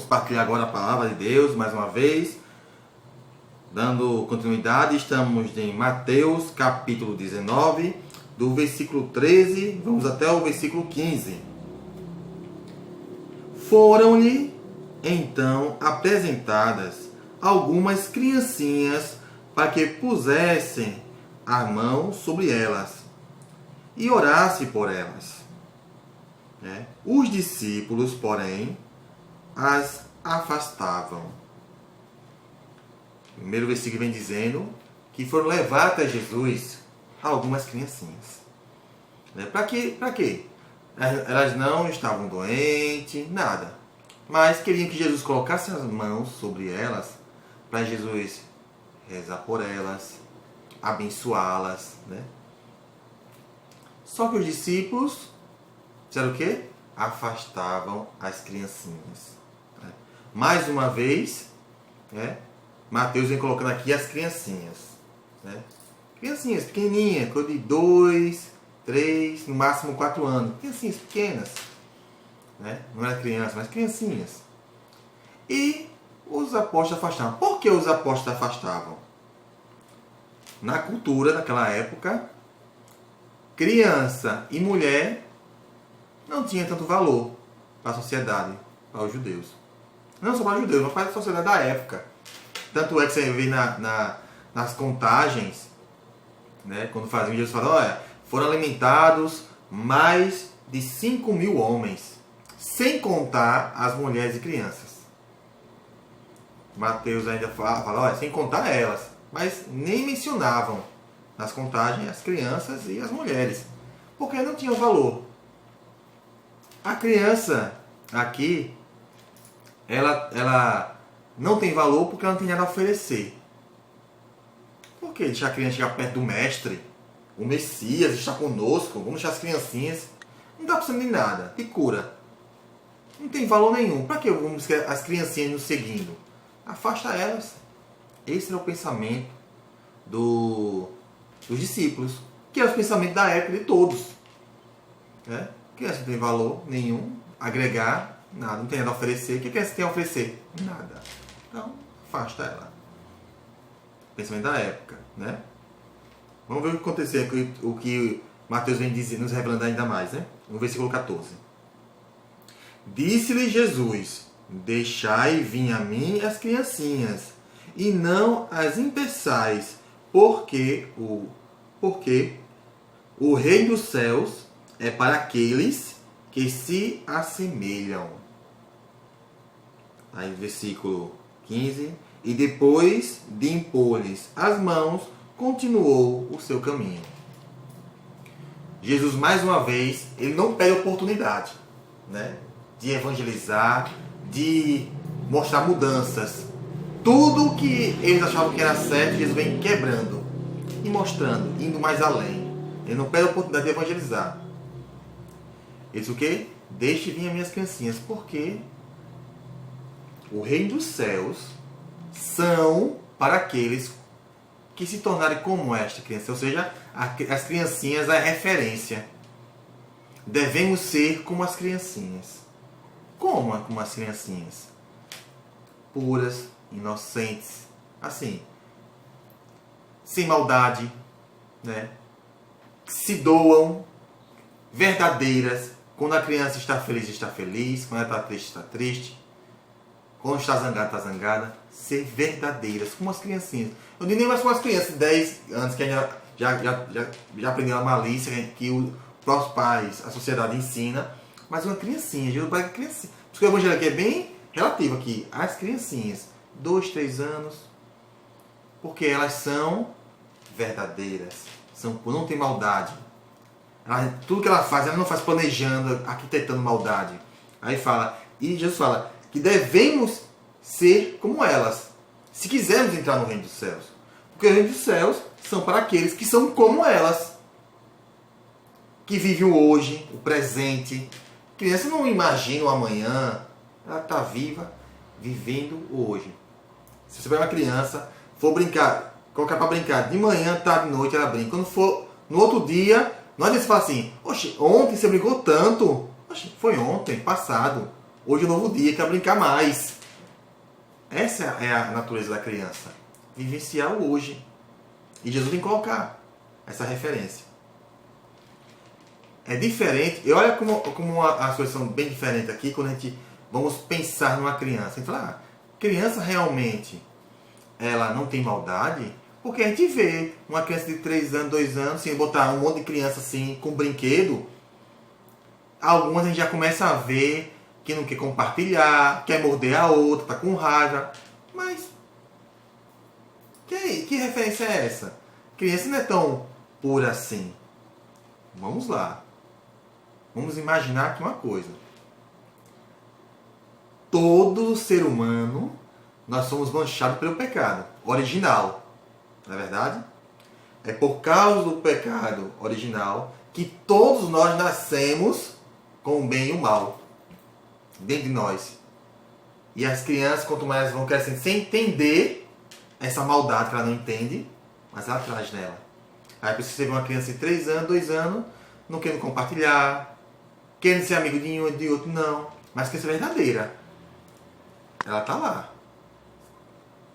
partilhar agora a palavra de Deus mais uma vez. Dando continuidade, estamos em Mateus capítulo 19, do versículo 13, vamos até o versículo 15. Foram-lhe então apresentadas algumas criancinhas para que pusessem a mão sobre elas e orasse por elas. Os discípulos, porém, as afastavam. O primeiro versículo vem dizendo que foram levar até Jesus algumas criancinhas. Para quê? Para quê? Elas não estavam doentes, nada. Mas queriam que Jesus colocasse as mãos sobre elas, para Jesus rezar por elas, abençoá-las. Só que os discípulos fizeram o quê? Afastavam as criancinhas. Mais uma vez, Mateus vem colocando aqui as criancinhas. Criancinhas pequenininhas, de 2, 3, no máximo 4 anos. Criancinhas pequenas. Não era criança, mas criancinhas. E os apóstolos afastavam. Por que os apóstolos afastavam? Na cultura daquela época, criança e mulher não tinha tanto valor para a sociedade, para os judeus. Não só para os judeus, mas para a sociedade da época. Tanto é que você vê nas contagens, quando faziam, Jesus fala, olha, foram alimentados mais de 5.000 homens, sem contar as mulheres e crianças. Mateus ainda fala, olha, sem contar elas, mas nem mencionavam nas contagens as crianças e as mulheres, porque não tinham valor. A criança aqui, ela não tem valor porque ela não tem nada a oferecer. Por que deixar a criança chegar perto do mestre? O Messias está conosco, vamos deixar as criancinhas. Não está precisando de nada, de cura. Não tem valor nenhum. Para que vamos ter as criancinhas nos seguindo? Afasta elas. Esse era o pensamento dos discípulos, que é o pensamento da época de todos. Criança não tem valor nenhum, agregar nada, não tem nada a oferecer. O que a criança tem a oferecer? Nada. Então, afasta ela. Pensamento da época, Vamos ver o que aconteceu aqui, o que Mateus vem dizer, nos revelando ainda mais, No versículo 14. Disse-lhe Jesus, deixai vir a mim as criancinhas, e não as impeçais, porque o reino dos céus é para aqueles que se assemelham. Aí, versículo 15. E depois de impor-lhes as mãos, continuou o seu caminho. Jesus, mais uma vez, ele não perde oportunidade, de evangelizar, de mostrar mudanças. Tudo que eles achavam que era certo, Jesus vem quebrando e mostrando, indo mais além. Ele não perde a oportunidade de evangelizar. Ele diz o quê? Deixe vir as minhas criancinhas, porque o reino dos céus são para aqueles que se tornarem como esta criança. Ou seja, as criancinhas é a referência. Devemos ser como as criancinhas. Como as criancinhas? Puras, inocentes, assim, sem maldade, se doam, verdadeiras. Quando a criança está feliz, quando ela está triste, quando está zangada, está zangada. Ser verdadeiras, como as criancinhas. Eu nem mais com as crianças de 10 anos que já aprenderam a malícia, que os próprios pais, a sociedade ensina, mas uma criancinha, Jesus para criancinha. Por isso que o evangelho aqui é bem relativo aqui, as criancinhas, 2, 3 anos, porque elas são verdadeiras, não tem maldade. Tudo que ela faz, ela não faz planejando, arquitetando maldade. Aí fala, e Jesus fala que devemos ser como elas, se quisermos entrar no reino dos céus. Porque o reino dos céus são para aqueles que são como elas, que vivem o hoje, o presente. A criança não imagina o amanhã, ela está viva, vivendo o hoje. Se você pegar uma criança, for brincar, colocar para brincar de manhã, tarde, noite, ela brinca. Quando for no outro dia, não adianta você falar assim, oxe, ontem você brincou tanto. Oxe, foi ontem, passado. Hoje é um novo dia, quer brincar mais. Essa é a natureza da criança. Vivenciar o hoje. E Jesus tem que colocar essa referência. É diferente. E olha como as coisas são bem diferentes aqui quando a gente vamos pensar numa criança. A gente fala, criança realmente ela não tem maldade? Porque a gente vê uma criança de 3 anos, 2 anos, assim, botar um monte de criança assim com brinquedo. Algumas a gente já começa a ver que não quer compartilhar, quer morder a outra, tá com raiva. Mas que referência é essa? Criança não é tão pura assim. Vamos lá. Vamos imaginar aqui uma coisa. Todo ser humano, nós somos manchados pelo pecado original. Não é verdade? É por causa do pecado original que todos nós nascemos com o bem e o mal dentro de nós. E as crianças, quanto mais vão crescendo sem entender essa maldade que ela não entende, mas ela traz nela. Aí você vê uma criança de 3 anos, 2 anos, não querendo compartilhar, querendo ser amigo de um e de outro, não. Mas criança verdadeira. Ela está lá.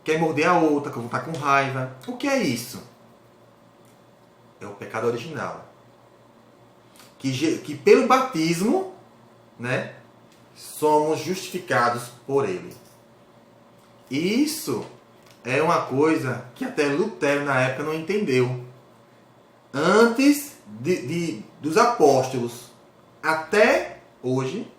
Quer morder a outra, que está com raiva. O que é isso? É o pecado original. Que pelo batismo, né, somos justificados por ele. E isso é uma coisa que até Lutero na época não entendeu. Antes dos apóstolos até hoje,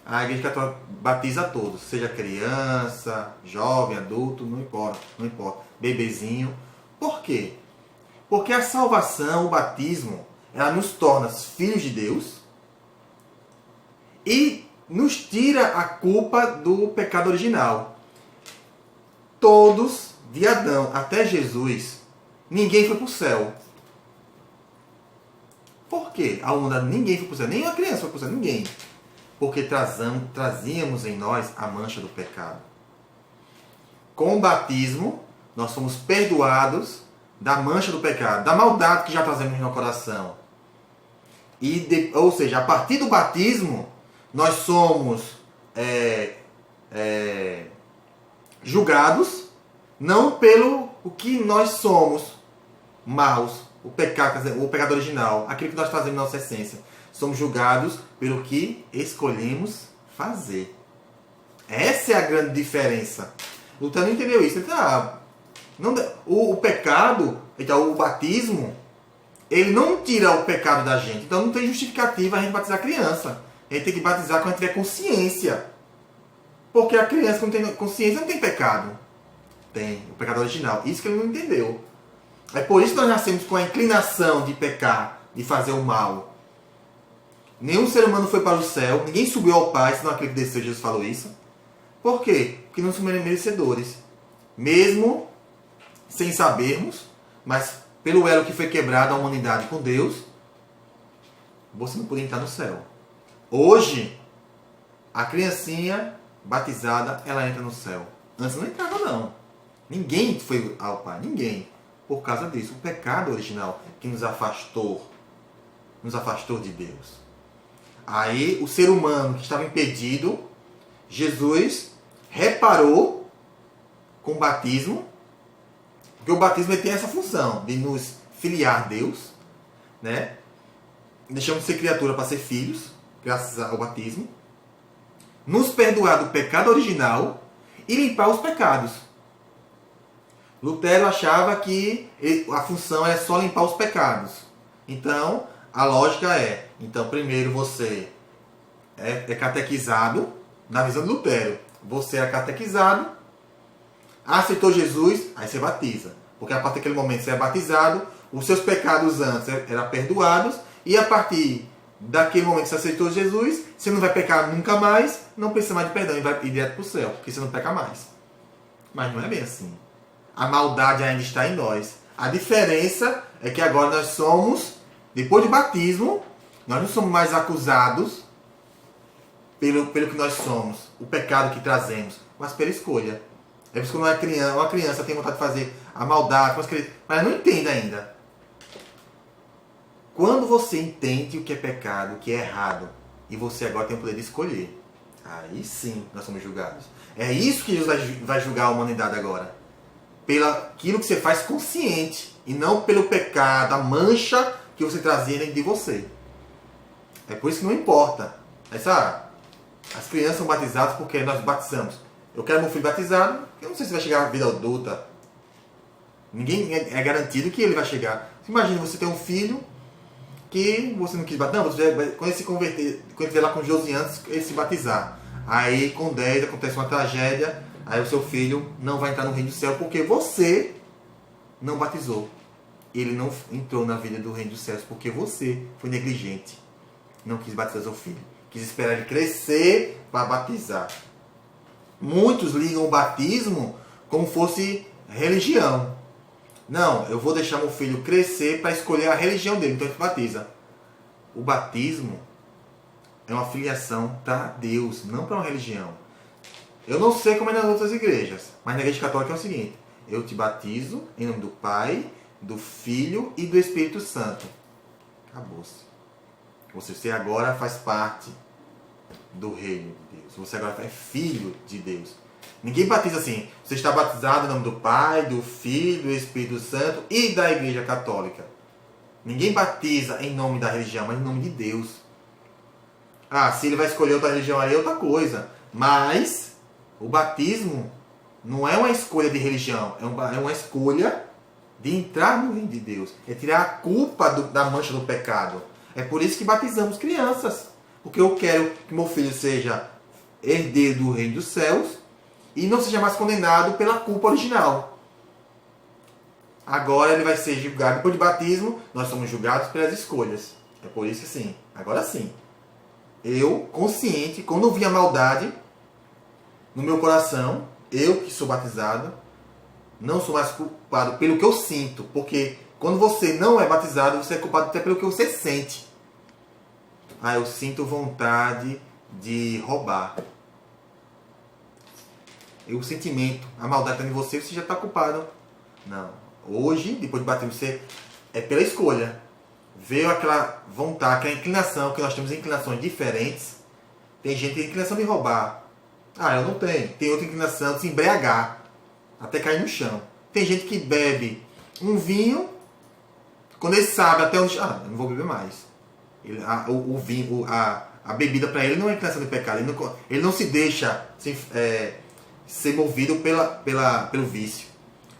a Igreja Católica batiza todos, seja criança, jovem, adulto, não importa, bebezinho. Por quê? Porque a salvação, o batismo, ela nos torna filhos de Deus e nos tira a culpa do pecado original. Todos, de Adão até Jesus, ninguém foi para o céu. Por quê? Ninguém foi para o céu, nenhuma criança foi para o céu, ninguém. Porque trazíamos em nós a mancha do pecado. Com o batismo, nós somos perdoados da mancha do pecado, da maldade que já trazemos no coração. Ou seja, a partir do batismo, nós somos julgados não pelo o que nós somos maus, o pecado original, aquilo que nós fazemos na nossa essência. Somos julgados pelo que escolhemos fazer. Essa é a grande diferença. Lutero não entendeu isso. Ele o pecado, então, o batismo, ele não tira o pecado da gente. Então não tem justificativa a gente batizar a criança. A gente tem que batizar quando tiver consciência. Porque a criança que não tem consciência não tem pecado. Tem o pecado original. Isso que ele não entendeu. É por isso que nós nascemos com a inclinação de pecar, de fazer o mal. Nenhum ser humano foi para o céu, ninguém subiu ao Pai, senão aquele que desceu, Jesus falou isso. Por quê? Porque não somos merecedores. Mesmo sem sabermos, mas pelo elo que foi quebrado a humanidade com Deus, você não podia entrar no céu. Hoje, a criancinha batizada, ela entra no céu. Antes não entrava, não. Ninguém foi ao Pai, ninguém. Por causa disso, o pecado original que nos afastou de Deus. Aí, o ser humano que estava impedido, Jesus reparou com o batismo, porque o batismo tem essa função de nos filiar a Deus, né? Deixamos de ser criatura para ser filhos, graças ao batismo, nos perdoar do pecado original e limpar os pecados. Lutero achava que a função é só limpar os pecados. Então, a lógica então primeiro você é catequizado, na visão de Lutero, você é catequizado, aceitou Jesus, aí você batiza. Porque a partir daquele momento você é batizado, os seus pecados antes eram perdoados, e a partir daquele momento que você aceitou Jesus, você não vai pecar nunca mais, não precisa mais de perdão e vai ir direto para o céu, porque você não peca mais. Mas não é bem assim. A maldade ainda está em nós. A diferença é que agora nós somos, depois do batismo, nós não somos mais acusados pelo que nós somos, o pecado que trazemos, mas pela escolha. É por isso que uma criança tem vontade de fazer a maldade, mas não entende ainda. Quando você entende o que é pecado, o que é errado, e você agora tem o poder de escolher. Aí sim nós somos julgados. É isso que Jesus vai julgar a humanidade agora. Pelo aquilo que você faz consciente. E não pelo pecado, a mancha que você trazia dentro de você. É por isso que não importa. As crianças são batizadas porque nós batizamos. Eu quero meu filho batizado, eu não sei se vai chegar à vida adulta. Ninguém é garantido que ele vai chegar. Imagina você ter um filho que você não quis batizar. Não, quando ele se converter, quando ele estiver lá com 12 anos, ele se batizar. Aí com 10 acontece uma tragédia, aí o seu filho não vai entrar no reino do céu porque você não batizou. Ele não entrou na vida do reino dos céus porque você foi negligente. Não quis batizar seu filho. Quis esperar ele crescer para batizar. Muitos ligam o batismo como fosse religião. Não, eu vou deixar meu filho crescer para escolher a religião dele, então ele batiza. O batismo é uma filiação para Deus, não para uma religião. Eu não sei como é nas outras igrejas, mas na igreja católica é o seguinte: eu te batizo em nome do Pai, do Filho e do Espírito Santo. Acabou-se. Você agora faz parte do reino de Deus. Você agora é filho de Deus. Ninguém batiza assim. Você está batizado em nome do Pai, do Filho, do Espírito Santo e da Igreja Católica. Ninguém batiza em nome da religião, mas em nome de Deus. Se ele vai escolher outra religião aí é outra coisa. Mas o batismo não é uma escolha de religião. É uma escolha de entrar no reino de Deus. É tirar a culpa da mancha do pecado. É por isso que batizamos crianças. Porque eu quero que meu filho seja herdeiro do reino dos céus e não seja mais condenado pela culpa original. Agora ele vai ser julgado depois de batismo. Nós somos julgados pelas escolhas. É por isso que sim. Agora sim. Eu, consciente, quando eu vi a maldade no meu coração, eu que sou batizado, não sou mais culpado pelo que eu sinto. Porque quando você não é batizado, você é culpado até pelo que você sente. Eu sinto vontade de roubar. E o sentimento, a maldade está em você, você já está culpado. Não. Hoje, depois de bater você, é pela escolha. Veio aquela vontade, aquela inclinação, que nós temos inclinações diferentes. Tem gente que tem inclinação de roubar. Eu não tenho. Tem outra inclinação de se embriagar, até cair no chão. Tem gente que bebe um vinho, quando ele sabe até onde... eu não vou beber mais. O vinho, a bebida para ele não é inclinação de pecado. Ele não se deixa ser movido pelo vício.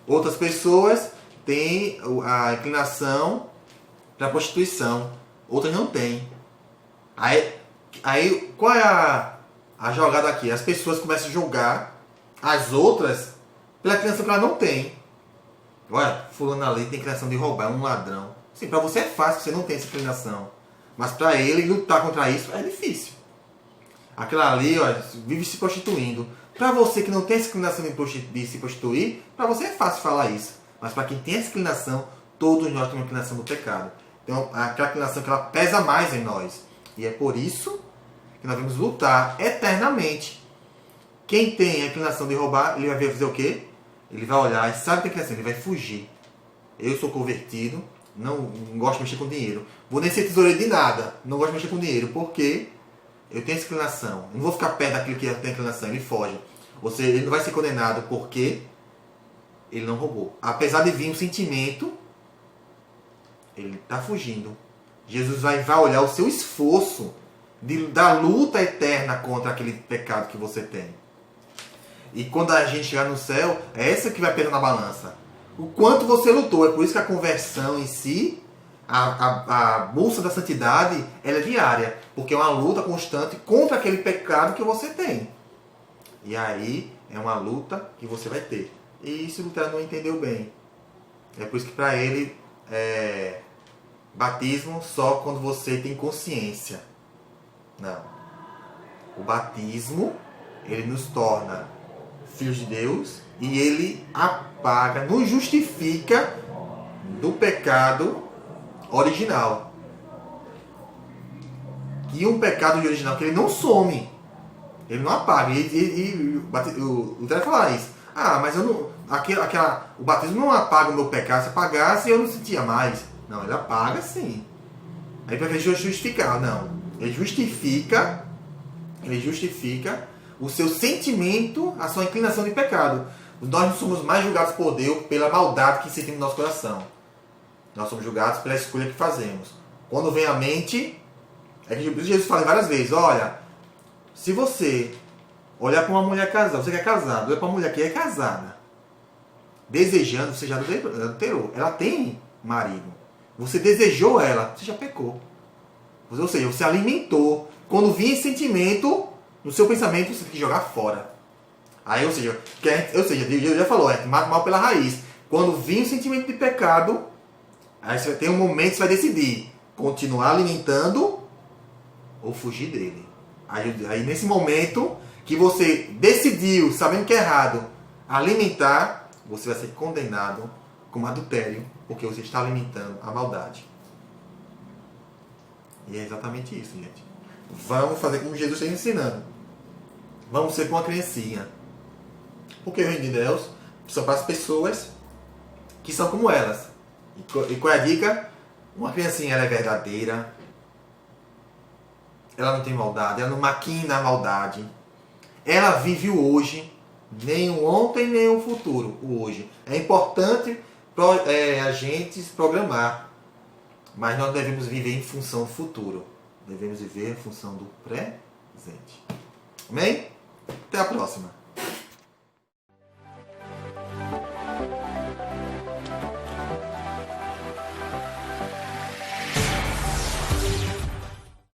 Outras pessoas têm a inclinação para a prostituição. Outras não têm. Aí qual é a jogada aqui? As pessoas começam a julgar as outras pela inclinação que ela não tem. Olha, fulano ali tem inclinação de roubar, é um ladrão. Sim, para você é fácil, você não tem essa inclinação. Mas para ele lutar contra isso é difícil. Aquela ali, vive se prostituindo. Para você que não tem essa inclinação de se prostituir, para você é fácil falar isso. Mas para quem tem essa inclinação, todos nós temos uma inclinação do pecado. Então, aquela inclinação que ela pesa mais em nós. E é por isso que nós vamos lutar eternamente. Quem tem a inclinação de roubar, ele vai fazer o quê? Ele vai olhar e sabe que tem inclinação, ele vai fugir. Eu sou convertido. Não gosto de mexer com dinheiro. Vou nem ser tesoureiro de nada. Não gosto de mexer com dinheiro. Porque eu tenho essa inclinação. Eu não vou ficar perto daquilo que tem inclinação. Ele foge. Ou seja, ele não vai ser condenado porque ele não roubou. Apesar de vir um sentimento, ele está fugindo. Jesus vai olhar o seu esforço da luta eterna contra aquele pecado que você tem. E quando a gente chegar no céu, é essa que vai pesar na balança. O quanto você lutou. É por isso que a conversão em si, a busca da santidade, ela é diária. Porque é uma luta constante contra aquele pecado que você tem. E aí é uma luta que você vai ter. E isso o Lutero não entendeu bem. É por isso que para ele batismo só quando você tem consciência. Não. O batismo, ele nos torna filhos de Deus e ele apaga, nos justifica do pecado original. E um pecado original que ele não some, ele não apaga. O Lutero fala isso. Mas eu não, o batismo não apaga o meu pecado. Se apagasse, eu não sentia mais. Não, ele apaga sim. Aí para justificar, não. Ele justifica Ele justifica o seu sentimento, a sua inclinação de pecado. Nós não somos mais julgados por Deus pela maldade que sentimos no nosso coração. Nós somos julgados pela escolha que fazemos. Quando vem à mente, é que Jesus fala várias vezes, olha, se você olhar para uma mulher casada, você que é casado, olha para uma mulher que é casada, desejando, você já adulterou. Ela tem marido. Você desejou ela, você já pecou. Ou seja, você alimentou. Quando vinha esse sentimento, no seu pensamento, você tem que jogar fora. Aí, ou seja, Deus já falou, mata o mal pela raiz. Quando vinha o sentimento de pecado, aí você tem um momento que você vai decidir continuar alimentando ou fugir dele. Aí nesse momento que você decidiu, sabendo que é errado, alimentar, você vai ser condenado como adultério, porque você está alimentando a maldade. E é exatamente isso, gente. Vamos fazer como Jesus está ensinando. Vamos ser como uma criancinha. Porque o reino de Deus são para as pessoas que são como elas. E qual é a dica? Uma criancinha, ela é verdadeira. Ela não tem maldade. Ela não maquina a maldade. Ela vive o hoje. Nem o ontem, nem o futuro. O hoje. É importante a gente se programar. Mas nós devemos viver em função do futuro. Devemos viver em função do presente. Amém? Até a próxima.